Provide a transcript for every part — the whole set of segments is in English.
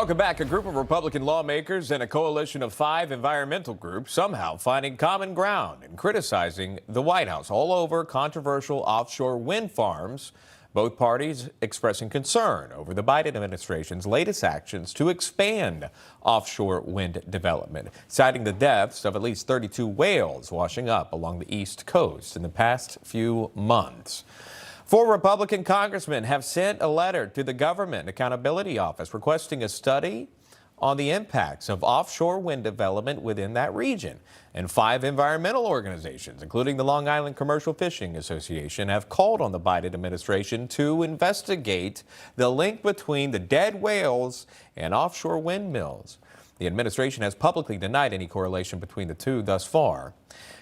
Welcome back. A group of Republican lawmakers and a coalition of 5 environmental groups somehow finding common ground in criticizing the White House all over controversial offshore wind farms. Both parties expressing concern over the Biden administration's latest actions to expand offshore wind development, citing the deaths of at least 32 whales washing up along the East Coast in the past few months. 4 Republican congressmen have sent a letter to the Government Accountability Office requesting a study on the impacts of offshore wind development within that region. And 5 environmental organizations, including the Long Island Commercial Fishing Association, have called on the Biden administration to investigate the link between the dead whales and offshore windmills. The administration has publicly denied any correlation between the two thus far.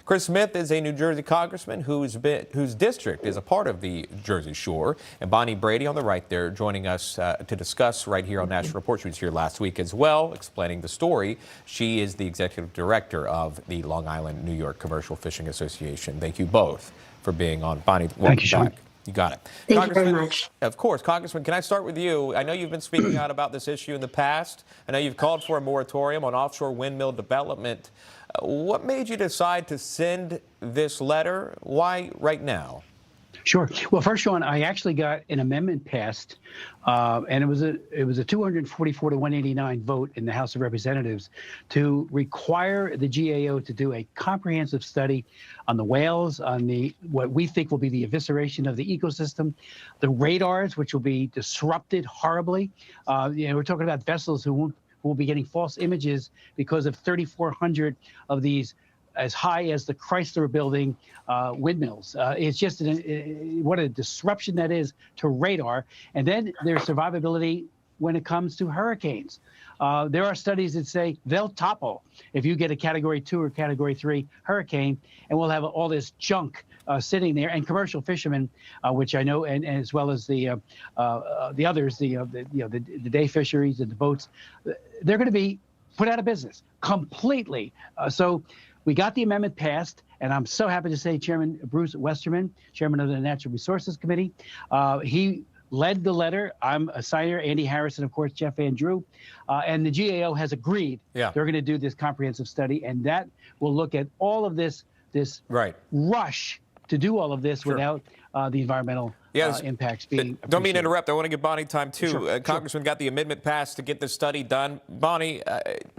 Chris Smith is a New Jersey congressman whose district is a part of the Jersey Shore. And Bonnie Brady on the right there joining us to discuss right here on National Report. She was here last week as well, explaining the story. She is the executive director of the Long Island, New York Commercial Fishing Association. Thank you both for being on. Bonnie, thank you, Sean. You got it. Thank you very much. Of course. Congressman, can I start with you? I know you've been speaking out about this issue in the past. I know you've called for a moratorium on offshore windmill development. What made you decide to send this letter? Why right now? Sure. Well, first, Sean, I actually got an amendment passed, and it was a 244 to 189 vote in the House of Representatives to require the GAO to do a comprehensive study on the whales, on what we think will be the evisceration of the ecosystem, the radars, which will be disrupted horribly. We're talking about vessels who will be getting false images because of 3,400 of these as high as the Chrysler building windmills. It's just what a disruption that is to radar. And then there's survivability when it comes to hurricanes. There are studies that say they'll topple if you get a Category 2 or Category 3 hurricane, and we'll have all this junk sitting there. And commercial fishermen, which I know, and as well as the others, the day fisheries and the boats, they're going to be put out of business completely. So we got the amendment passed, and I'm so happy to say Chairman Bruce Westerman, chairman of the Natural Resources Committee, he led the letter. I'm a signer, Andy Harris, and of course, Jeff Andrew. And the GAO has agreed they're going to do this comprehensive study, and that will look at all of this rush to do all of this without the environmental impacts being Don't mean to interrupt. I want to give Bonnie time, too. Sure, Congressman got the amendment passed to get this study done. Bonnie,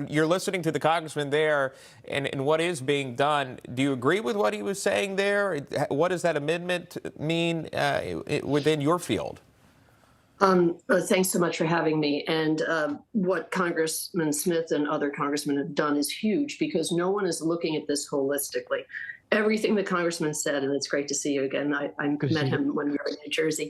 you're listening to the congressman there and what is being done. Do you agree with what he was saying there? What does that amendment mean within your field? Thanks so much for having me. And what Congressman Smith and other congressmen have done is huge because no one is looking at this holistically. Everything the congressman said, and it's great to see you again. I met him when we were in New Jersey.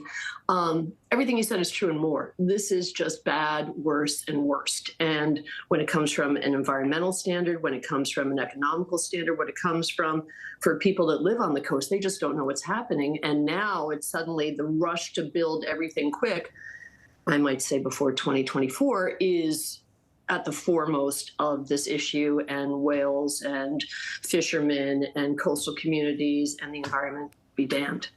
Everything he said is true and more. This is just bad, worse, and worst. And when it comes from an environmental standard, when it comes from an economical standard, when it comes from for people that live on the coast, they just don't know what's happening. And now it's suddenly the rush to build everything quick, I might say before 2024, is at the foremost of this issue, and whales and fishermen and coastal communities and the environment be damned.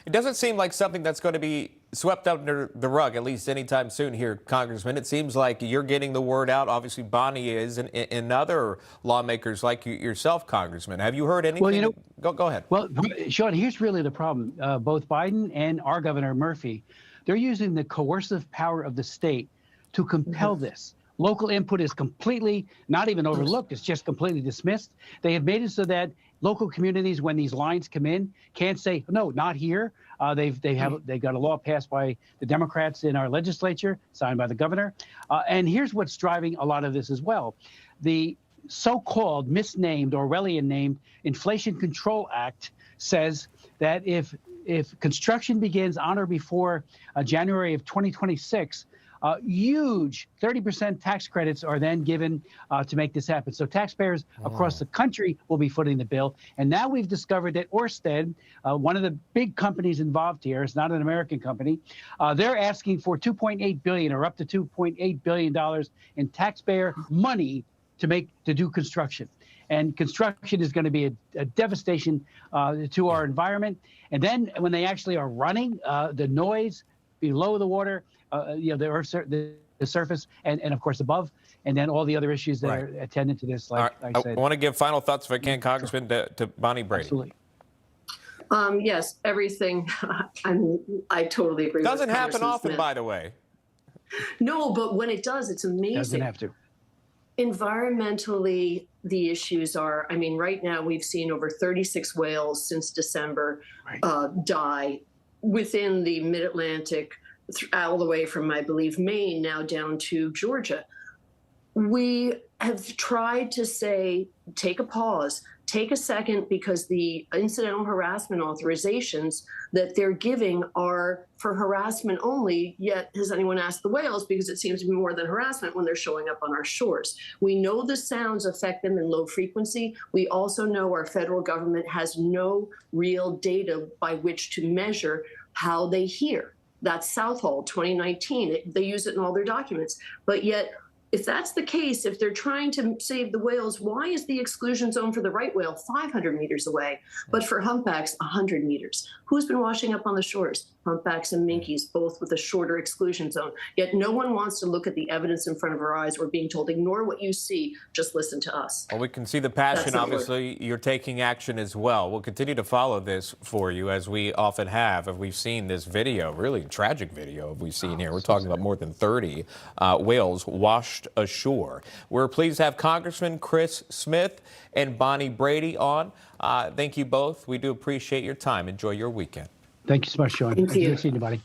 It doesn't seem like something that's going to be swept under the rug, at least anytime soon here, Congressman. It seems like you're getting the word out. Obviously, Bonnie is, and other lawmakers like yourself, Congressman. Have you heard anything? Well, go ahead. Well, Sean, here's really the problem. Both Biden and our Governor Murphy, they're using the coercive power of the state to compel this. Local input is completely not even overlooked. It's just completely dismissed. They have made it so that local communities, when these lines come in, can't say, no, not here. They've got a law passed by the Democrats in our legislature, signed by the governor. And here's what's driving a lot of this as well. The so-called misnamed Orwellian named Inflation Control Act says that if construction begins on or before January of 2026, huge 30% tax credits are then given to make this happen. So taxpayers across the country will be footing the bill. And now we've discovered that Ørsted, one of the big companies involved here, it's not an American company, they're asking for $2.8 billion or up to $2.8 billion in taxpayer money to do construction. And construction is going to be a devastation to our environment. And then when they actually are running, the noise below the water, the the surface and of course above, and then all the other issues that Right. are attendant to this, All like right. I said. I want to give final thoughts, if I can, Congressman, to Bonnie Brady. Absolutely. Yes, everything. I totally agree. Doesn't with happen Congressman often, Smith. by the way. No, but when it does, it's amazing. Doesn't have to. Environmentally, the issues are, I mean, right now we've seen over 36 whales since December die within the mid-Atlantic, all the way from, I believe, Maine now down to Georgia. We have tried to say, take a pause, take a second, because the incidental harassment authorizations that they're giving are for harassment only, yet has anyone asked the whales, because it seems to be more than harassment when they're showing up on our shores. We know the sounds affect them in low frequency. We also know our federal government has no real data by which to measure how they hear. That's Southhold 2019. They use it in all their documents. But yet, if that's the case, if they're trying to save the whales, why is the exclusion zone for the right whale 500 meters away, but for humpbacks 100 meters? Who's been washing up on the shores? Humpbacks and minkies, both with a shorter exclusion zone. Yet no one wants to look at the evidence in front of our eyes. We're being told, ignore what you see, just listen to us. Well, we can see the passion. That's not Obviously, you're taking action as well. We'll continue to follow this for you, as we often have. And we've seen this video, really tragic video we've seen here. We're talking about more than 30 whales washed ashore. We're pleased to have Congressman Chris Smith and Bonnie Brady on. Thank you both. We do appreciate your time. Enjoy your weekend. Thank you so much, Sean. Thank you. Good seeing you, buddy.